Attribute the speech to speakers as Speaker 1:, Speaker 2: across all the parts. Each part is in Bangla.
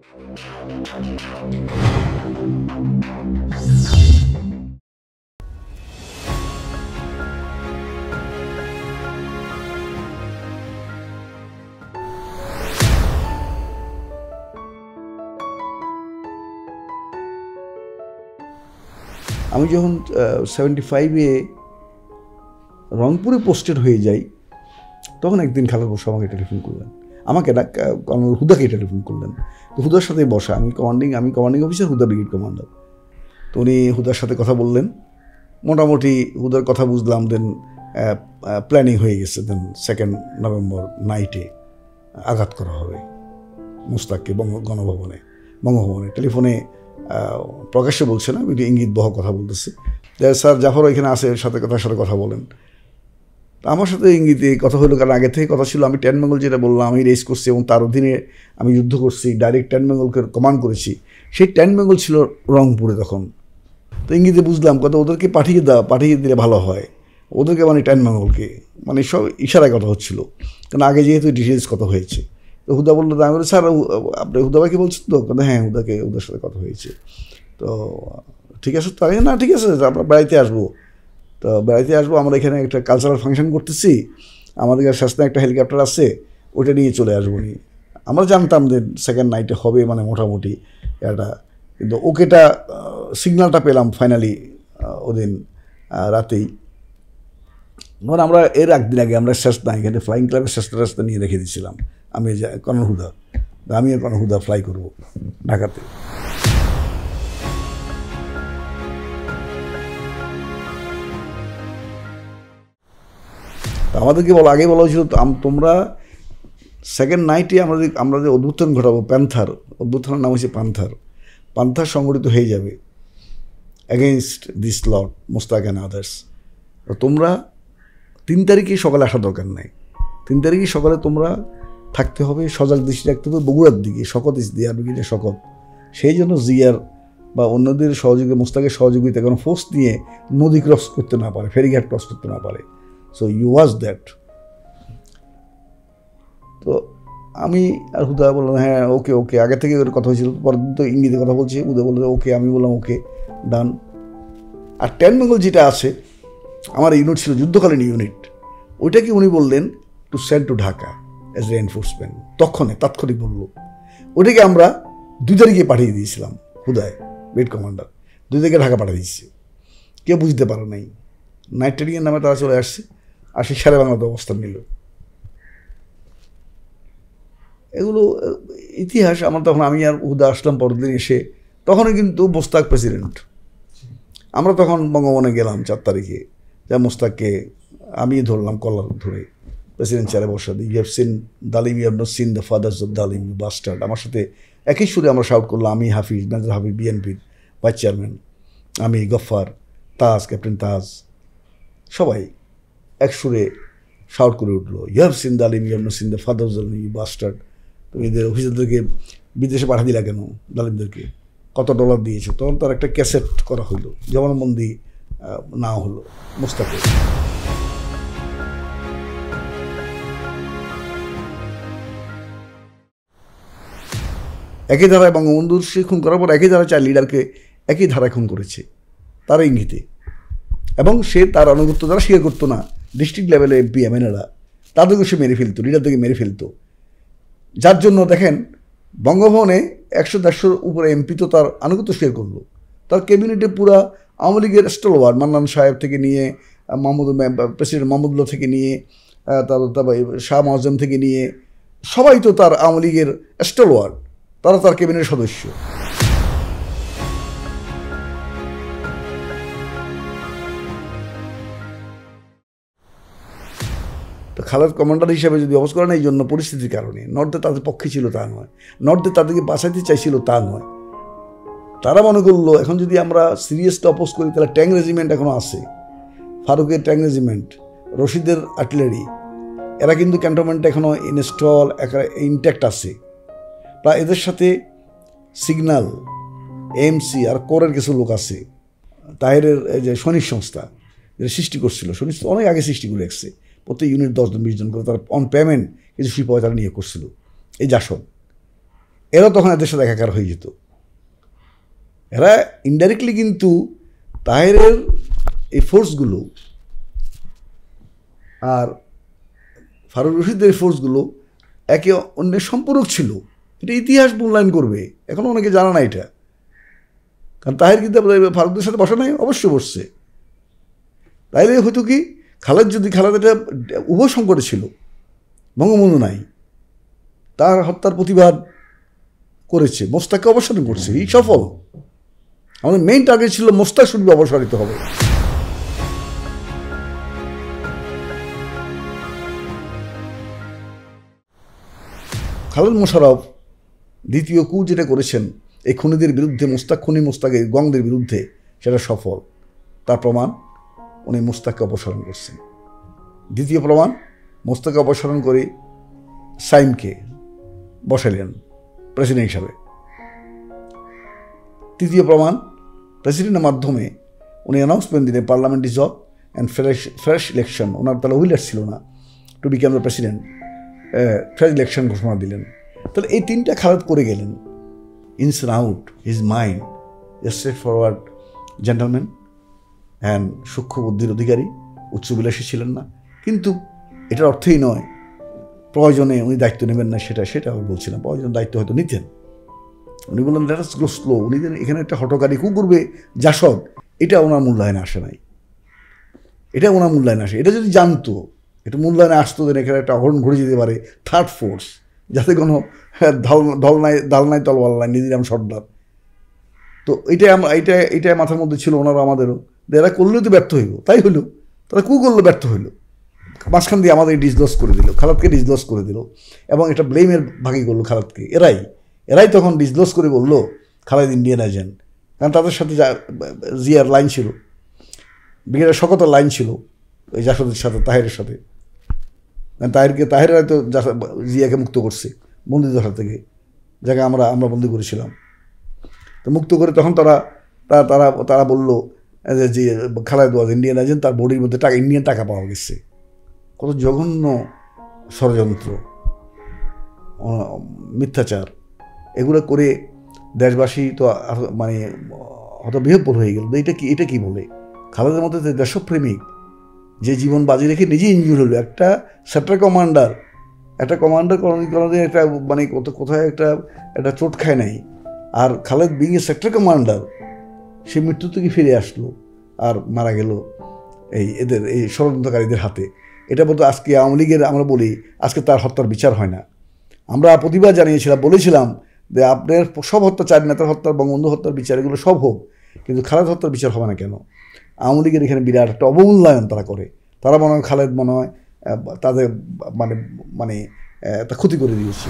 Speaker 1: আমি যখন 75-এ রংপুরে পোস্টেড হয়ে যাই, তখন একদিন খালেদ বসু আমাকে টেলিফোন করলেন, আমাকে না কর্নেল হুদাকে টেলিফোন করলেন। তো হুদার সাথে বসা, আমি কমান্ডিং অফিসার, হুদা ব্রিগেড কমান্ডার। তো উনি হুদার সাথে কথা বললেন, মোটামুটি হুদার কথা বুঝলাম। দেন প্ল্যানিং হয়ে গেছে, দেন 2 নভেম্বর নাইটে আঘাত করা হবে মুস্তাককে বঙ্গভবনে। টেলিফোনে প্রকাশ্যে বলছে না, ইঙ্গিত বহ কথা বলতেছে, স্যার জাফর এখানে আসে, তার সাথে কথা বলেন। আমার সাথে ইঙ্গিতে কথা হলো, কারণ আগে থেকে কথা ছিল। আমি 10 বেঙ্গল যেটা বললাম, আমি রেস করছি এবং তার অধীনে আমি যুদ্ধ করছি, ডাইরেক্ট 10 বেঙ্গলকে কমান্ড করেছি। সেই 10 বেঙ্গল ছিল রংপুরে তখন। তো ইঙ্গিতে বুঝলাম কথা, ওদেরকে পাঠিয়ে দিলে ভালো হয়, ওদেরকে মানে 10 বেঙ্গলকে, মানে সব ইশারায় কথা হচ্ছিল, কারণ আগে যেহেতু ডিটেলস কথা হয়েছে। তো হুদা বললো, আমি বলি স্যার আপনি হুদা ভাইকে বলছেন তো? কথা হ্যাঁ, ওদের সাথে কথা হয়েছে। তো ঠিক আছে, তো না ঠিক আছে, আমরা বেড়াইতে আসবো। তো বেড়াইতে আসবো, আমরা এখানে একটা কালচারাল ফাংশন করতেছি, আমাদের কাছে শাসনে একটা হেলিকপ্টার আছে, ওটা নিয়ে চলে আসবো নি। আমরা জানতাম যে 2nd নাইটে হবে, মানে মোটামুটি এটা। কিন্তু ওকেটা সিগন্যালটা পেলাম ফাইনালি ওদিন রাতেই। মানে আমরা এর একদিন আগে আমরা শাসনা এখানে ফ্লাইং ক্লাবের শাস্তা নিয়ে রেখে দিয়েছিলাম। আমি কর্নেল হুদা, আমি আর কর্নেল হুদা ফ্লাই করবো ঢাকাতে। আমাদেরকে আগে বলা হয়েছিল, তোমরা 2nd নাইটে আমরা যে অভ্যুত্থান ঘটাবো, অভ্যুত্থানের নাম হচ্ছে পান্থার সংগঠিত হয়ে যাবে against this lord Mostaq and others. তোমরা 3 তারিখে সকালে আসার দরকার নাই। 3 তারিখে সকালে তোমরা থাকতে হবে, সজাগ দৃষ্টি রাখতে হবে বগুড়ার দিকে, শকত জিয়ার ব্রিগেডের শকত। সেই জন্য জিয়ার বা অন্যদের মোস্তাকের সহযোগিতা কোনো ফোর্স নিয়ে নদী ক্রস করতে না পারে, ফেরিঘাট ক্রস করতে না পারে। So you was that. তো আমি আর হুদা বললাম হ্যাঁ ওকে, আগে থেকে ওর কথা হয়েছিল। পরের দিন তো ইংরেজিতে কথা বলছি, হুদা বললো ওকে, আমি বললাম ওকে, ডান। আর 10 বেঙ্গল যেটা আছে, আমার ইউনিট ছিল যুদ্ধকালীন ইউনিট, ওইটাকে উনি বললেন to send to Dhaka as reinforcement. তাৎক্ষণিক বললো, ওইটাকে আমরা 2 তারিখে পাঠিয়ে দিয়েছিলাম। হুদায় ব্রিগেড কমান্ডার 2 তারিখে ঢাকা পাঠিয়ে দিচ্ছে। কেউ বুঝতে পারে নাই, নাইট ট্রেনিংয়ের নামে তারা চলে আসছে, আর সে সারা বাংলাতে অবস্থান নিল। এগুলো ইতিহাস। আমি আর হুদা আসলাম পরের দিন এসে, তখনই কিন্তু মোস্তাক প্রেসিডেন্ট। আমরা তখন বঙ্গভবনে গেলাম 4 তারিখে, যা মোস্তাককে আমি ধরলাম কলার ধরে, প্রেসিডেন্ট চেয়ারে বসা দিই। You have seen Dalim, you have not seen the fathers of Dalim, you bastard. আমার সাথে একই সুরে আমরা শাউট করলাম। আমি হাফিজ, মেজর হাফিজ, বিএনপির ভাইস চেয়ারম্যান, আমি গফফার, তাজ, ক্যাপ্টেন তাজ, সবাই এক সুরে শাউট করে উঠলো, you have seen Dalim, you have not seen the fathers of Dalim, you bastard. তুমি এদের অফিসারদেরকে বিদেশে পাঠা দিলা কেন? দালিমদেরকে কত ডলার দিয়েছে? তখন তার একটা ক্যাসেট করা হইলো, জবানবন্দি না হলো মোস্তাকের। একই ধারায় বঙ্গবন্ধুর সে খুন করার পর একই ধারায় 4 লিডারকে একই ধারায় খুন করেছে তার ইঙ্গিতে। এবং সে তার আনুগত্য দ্বারা স্বীকার করতো না। ডিস্ট্রিক্ট লেভেলে এমপি এমএনএরা তাদেরকে সে মেরে ফেলতো, লিডারদেরকে মেরে ফেলতো। যার জন্য দেখেন বঙ্গভবনে 100-150 উপরে এমপি তো তার আনুগত্য স্বীকার করলো। তার ক্যাবিনেটে পুরা আওয়ামী লীগের স্টলওয়ার্ড, মান্নান সাহেব থেকে নিয়ে প্রেসিডেন্ট মাহমুদুল্লাহ থেকে নিয়ে তারপর শাহ মোয়াজ্জেম থেকে নিয়ে সবাই তো তার আওয়ামী লীগের স্টলওয়ার্ড, তারা তার ক্যাবিনেটের সদস্য। তো খালেদ কমান্ডার হিসাবে যদি অবস্থা করেন, এই জন্য পরিস্থিতির কারণে, নর্থে তাদের পক্ষে ছিল তা নয়, নর্থে তাদেরকে বাঁচাইতে চাইছিল তা নয়। তারা মনে করলো এখন যদি আমরা সিরিয়াসটা অপোজ করি তাহলে ট্যাঙ্ক রেজিমেন্ট এখনও আছে, ফারুকের ট্যাঙ্ক রেজিমেন্ট, রশিদের আর্টিলারি, এরা কিন্তু ক্যান্টনমেন্টে এখনও ইনস্টল ইনট্যাক্ট আছে। প্রায় এদের সাথে সিগন্যাল, এমসি আর কোরের কিছু লোক আছে, তাহেরের যে সৈনিক সংস্থা যেটা সৃষ্টি করছিল, সৈনিক অনেক আগে সৃষ্টি করে রাখছে, প্রত্যেক ইউনিট 10-20 জন করে, তারা অন পেমেন্ট কিছু সিপাহী তারা নিয়ে করছিল এই জাসদ। এরা তখন এদের সাথে একাকার হয়ে যেত। এরা ইনডাইরেক্টলি কিন্তু তাহেরের এই ফোর্সগুলো আর ফারুক রশিদের ফোর্সগুলো একে অন্যের সম্পূরক ছিল। এটা ইতিহাস মূল্যায়ন করবে, এখনও অনেকে জানা না এটা। কারণ তাহের কিন্তু ফারুকদের সাথে বসা নাই, অবশ্যই বসছে। তাইলে হয়তো কি খালেদ এটা উভয় সংকটে ছিল, বঙ্গবন্ধু নাই, তার হত্যার প্রতিবাদ করেছে, মোস্তাককে অবসান করছে, এই সফল। আমাদের মেইন টার্গেট ছিল মোস্তাক শুধু অবসারিত হবে। খালেদ মোশাররফ দ্বিতীয় কু যেটা করেছেন এই খুনিদের বিরুদ্ধে, মোস্তাকের গংদের বিরুদ্ধে, সেটা সফল। তার প্রমাণ উনি মোস্তাককে অপসারণ করছেন। দ্বিতীয় প্রমাণ, মোস্তাককে অপসারণ করে সাইমকে বসালেন প্রেসিডেন্ট হিসাবে। তৃতীয় প্রমাণ, প্রেসিডেন্টের মাধ্যমে উনি অ্যানাউন্সমেন্ট দিলেন parliament dissolve and fresh election. ওনার তাহলে হুইলার ছিল না to become the president, fresh election ঘোষণা দিলেন। তাহলে এই তিনটা খালেদ করে গেলেন। Ins and out his mind, straight forward gentleman and সূক্ষ্ম বুদ্ধির অধিকারী, উচ্চবিলাসী ছিলেন না। কিন্তু এটার অর্থই নয় প্রয়োজনে উনি দায়িত্ব নেবেন না, সেটা আমি বলছিলাম। প্রয়োজন দায়িত্ব হয়তো নিতেন। উনি বললেন লেট আস গো স্লো। উনি এখানে একটা হটকারী কু করবে জাসদ, এটা ওনার মূল্যায়নে আসে নাই। এটা ওনার মূল্যায়নে আসে। এটা যদি জানতো, এটা মূল্যায়নে আসতো যে এখানে একটা অঘটন ঘটে যেতে পারে, থার্ড ফোর্স, যাতে কোনো দাল নাই তলওয়াল নাই, নিদিরাম সর্দার। তো এইটাই মাথার মধ্যে ছিল ওনারও আমাদেরও। এরা করলেও তো ব্যর্থ হইব, তাই হইল। তারা কু করলে ব্যর্থ হইল, মাঝখান দিয়ে আমাদের ডিসলস করে দিল, খালেদকে ডিসলস করে দিল, এবং এটা ব্লেমের ভাগই করলো খালেদকে। এরাই তখন ডিসলস করে বললো খালেদ ইন্ডিয়ান এজেন্ট। কারণ তাদের সাথে জিয়ার লাইন ছিল, ব্রিগেডের শকতের লাইন ছিল ওই জাসদের সাথে, তাহেরের সাথে। কারণ তাহের হয়তো জিয়াকে মুক্ত করছে বন্দিদশা থেকে, যাকে আমরা বন্দি করেছিলাম। তো মুক্ত করে তখন তারা বললো যে খালেদ ওয়াজ ইন্ডিয়ান এজেন্ট, তার বডির মধ্যে ইন্ডিয়ান টাকা পাওয়া গেছে। কত জঘন্য ষড়যন্ত্র, মিথ্যাচার, এগুলো করে দেশবাসী তো মানে হতবিহ্বল হয়ে গেল। এটা কি বলে? খালেদের মধ্যে দেশপ্রেমিক, যে জীবন বাজি রেখে নিজেই ইনজুর হলো, একটা সেক্টর কমান্ডার কোনোদিন একটা মানে কোথায় একটা চোট খায় নাই। আর Khaled being a sector commander, সে মৃত্যু থেকে ফিরে আসলো আর মারা গেল এই ষড়যন্ত্রকারীদের হাতে। এটা বলতো আজকে আওয়ামী লীগের, আমরা বলি আজকে তার হত্যার বিচার হয় না। আমরা প্রতিবাদ জানিয়েছিলাম, বলেছিলাম যে আপনার সব হত্যা, চার নেতার হত্যার, বঙ্গবন্ধু হত্যার বিচার, এগুলো সব হোক, কিন্তু খালেদ হত্যার বিচার হবে না কেন? আওয়ামী লীগের এখানে বিরাট একটা অবমূল্যায়ন তারা করে। তারা মনে হয় খালেদ মনে হয় তাদের মানে তা ক্ষতি করে দিয়েছে।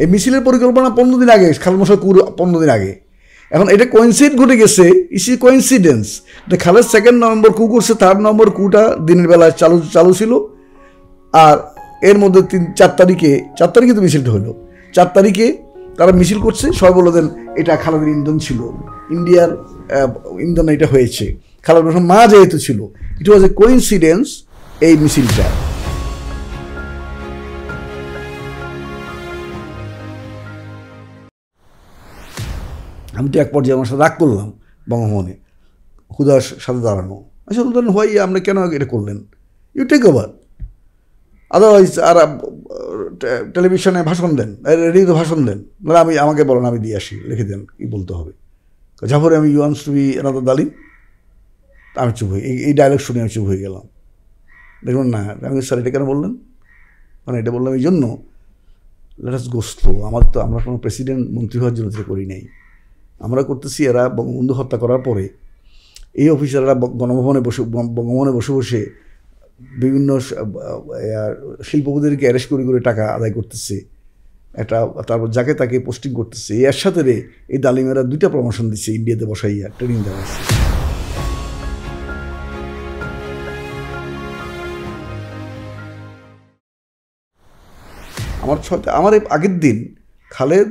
Speaker 1: এই মিছিলের পরিকল্পনা 15 দিন আগে, খালেদ মোশাররফ 15 দিন আগে। এখন এটা কোইন্সিডেন্ট ঘটে গেছে, ইসি কোইন্সিডেন্স। খালেদ 2 নভেম্বর কু করছে, 3 নভেম্বর কুটা দিনের বেলায় চালু ছিল। আর এর মধ্যে 4 তারিখে তো মিছিলটা হলো। 4 তারিখে তারা মিছিল করছে, সবাই বলে দেন এটা খালেদের ইন্ধন ছিল, ইন্ডিয়ার ইন্ধন এটা হয়েছে। খালেদ মোশাররফ মা যেহেতু ছিল, ইট ওয়াজ এ কোইন্সিডেন্স এই মিছিলটা। আমি তো এক পর্যায়ে আমার সাথে রাগ করলাম বঙ্গভবনে, হুদার সাথে দাঁড়ানো। আচ্ছা হুদার হয়, আপনি কেন এটা করলেন? ইউ টেক ওভার, আদারওয়াইজ আর টেলিভিশনে ভাষণ দেন, রেডিওতে ভাষণ দেন, আমাকে বলেন, আমি দিয়ে আসি, লিখে দেন কী বলতে হবে। জাফর আমি you wants to be another Dalim. আমি চুপ হয়ে, এই ডায়লগ শুনে আমি চুপ হয়ে গেলাম। দেখুন না, আমি স্যার এটা কেন বললেন? মানে এটা বললাম এই জন্য, লেট আস গো স্লো। আমরা কোনো প্রেসিডেন্ট মন্ত্রী হওয়ার জন্য এটা করি নাই। আমরা করতেছি, এরা বঙ্গবন্ধু হত্যা করার পরে এই অফিসাররা বঙ্গভবনে বসে বসে বিভিন্ন শিল্পপতিদেরকে অ্যারেস্ট করে টাকা আদায় করতেছে, তারপর যাকে তাকে পোস্টিং করতেছে। এর সাথে এই দালিমেরা 2টা প্রমোশন দিচ্ছে, ইন্ডিয়াতে বসাইয়া ট্রেনিং দেওয়া হচ্ছে। আমার আগের দিন খালেদ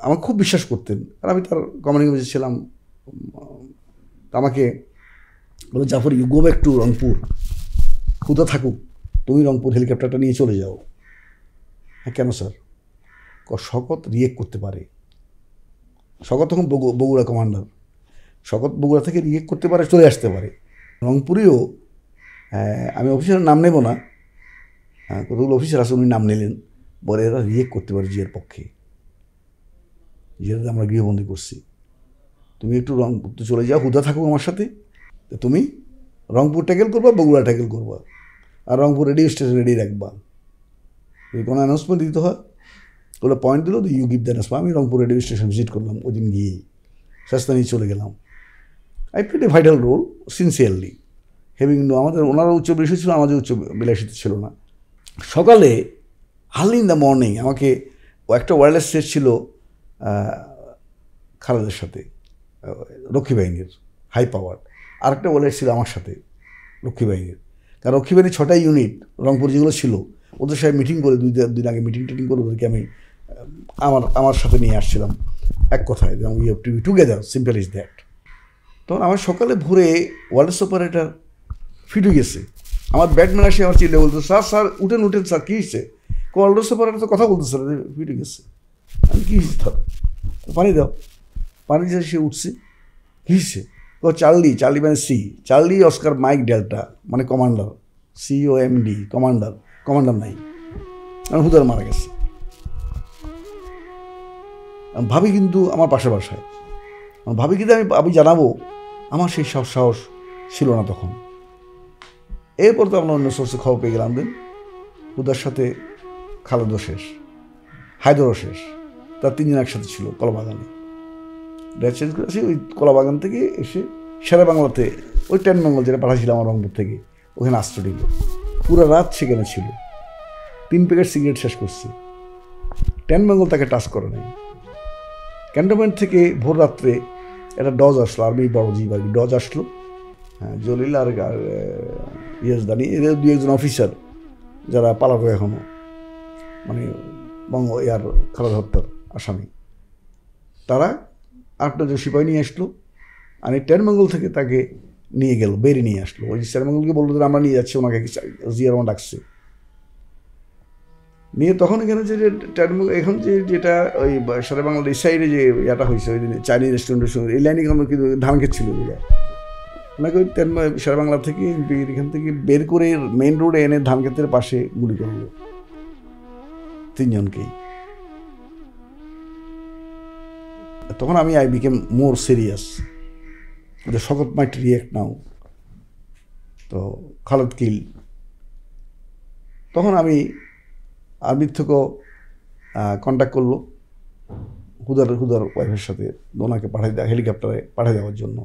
Speaker 1: আমাকে খুব বিশ্বাস করতেন, আর আমি তার কমান্ডিং অফিসার ছিলাম। আমাকে বলে Jafar you go back to Rangpur, Huda থাকুক, তুমি রংপুর হেলিকপ্টারটা নিয়ে চলে যাও। হ্যাঁ কেন স্যার? শকত রিয়েক্ট করতে পারে। শকত তখন বগুড়া কমান্ডার, শকত বগুড়া থেকে রিয়েক্ট করতে পারে, চলে আসতে পারে। রংপুরেও আমি অফিসারের নাম নেব না, কতগুলো অফিসার আছে উনি নাম নিলেন, বলে এরা রিয়েক্ট করতে পারে জিয়ার পক্ষে, জিয়াতে আমরা গৃহবন্দী করছি, তুমি একটু রংপুর চলে যাও, হুদা থাকুক আমার সাথে, তুমি রংপুর ট্যাকেল করবা, বগুড়া ট্যাকেল করবা, আর রংপুর রেডিও স্টেশন রেডি রাখবা। যদি কোনো অ্যানাউন্সমেন্ট দিতে হয় ওগুলো পয়েন্ট দিল, ইউ গিভ দ্য অ্যানাউন্সমেন্ট। আমি রংপুর রেডিও স্টেশন ভিজিট করলাম ওই দিন গিয়েই, শাস্তা নিয়ে চলে গেলাম। I played a vital role sincerely, having no, আমাদের ওনারা উচ্চ বিলাসী ছিল, আমাদের উচ্চ বিলাসিত ছিল না। সকালে আর্লি ইন দ্য মর্নিং আমাকে একটা ওয়্যারলেস সেট ছিল খালেদের সাথে, রক্ষী বাহিনীর হাই পাওয়ার, আরেকটা ওয়্যারলেস ছিল আমার সাথে রক্ষী বাহিনীর। কারণ রক্ষী বাহিনীর 6টা ইউনিট রংপুর যেগুলো ছিল ওদের সাথে মিটিং করে দুই দিন আগে মিটিং করে ওদেরকে আমি আমার সাথে নিয়ে আসছিলাম, এক কথায় we have to be together, simple is that. তখন আমার সকালে ভোরে ওয়ারলেস অপারেটার ফিট হয়ে গেছে, আমার ব্যাটম্যান আসে আমার চিল্লে বলতো, স্যার স্যার উঠেন উঠেন স্যার, কী হচ্ছে? ওয়ারলেস অপারেটার তো কথা বলতো স্যার, ফিট হয়ে গেছে। আমি কী হচ্ছে স্যার? পানি দাও, পানি দিয়ে সে উঠছে, কী হচ্ছে? চার্লি, চার্লি মানে C, Charlie Oscar Mike Delta মানে কমান্ডার, COMD কমান্ডার, কমান্ডার নাই, আমার হুদার মারা গেছে। ভাবি কিন্তু আমার পাশে বাসায়, ভাবি কিন্তু আমি জানাবো, আমার সেই সাহস ছিল না তখন। এরপর তো আমরা অন্য সোর্সে খবর পেয়ে গেলাম, দিন হুদার সাথে খালেদও শেষ, হায়দরও শেষ, তার 3 জন একসাথে ছিল কলাবাগানে। ড্রেস চেঞ্জ করে আসি, ওই কলাবাগান থেকে এসে সেরা বাংলাতে ওই 10 বেঙ্গল যেটা পাঠাচ্ছিলাম আমার রংপুর থেকে, ওখানে আশ্রয় দিল। পুরো রাত সেখানে ছিল, 3 প্যাকেট সিগারেট শেষ করছে। 10 বেঙ্গল তাকে টাচ করে নাই। ক্যান্টনমেন্ট থেকে ভোর রাত্রে একটা ডজ আসলো, আর্মি বড় জিপ আর কি, ডজ আসলো, হ্যাঁ, জলিল আর ইয়াজদানি, এদের 2-1 অফিসার যারা পালাতো এখনও, মানে এয়ার খালেদ হত্যার আসামি, তারা 8টা সিপাহী নিয়ে আসলো, আর এই 10 বেঙ্গল থেকে তাকে নিয়ে গেল, বেরিয়ে নিয়ে আসলো। ওই 4 বেঙ্গলকে বললো যে আমরা নিয়ে যাচ্ছি ওনাকে, জিয়ার রহমান ডাকছে নিয়ে। তখন এখানে যে এখন যেটা ওই সারা বাংলার এই সাইডে যে ইয়াটা হয়েছে, ওই চাইনিজ রেস্টুরেন্টের সঙ্গে এই লাইনে কিন্তু ধান ক্ষেত ছিল, ওনাকে ওই সারা বাংলা থেকে এখান থেকে বের করে মেইন রোডে এনে ধান ক্ষেতের পাশে গুলি করলো 3 জনকেই। তখন আই বিকেম মোর সিরিয়াস, শকত মাইট রিয়েক্ট নাও, তো খালেদ কিল। তখন আমি আর্মির থেকেও কন্ট্যাক্ট করলো হুদার ওয়াইফের সাথে, ওনাকে হেলিকপ্টারে পাঠিয়ে দেওয়ার জন্য।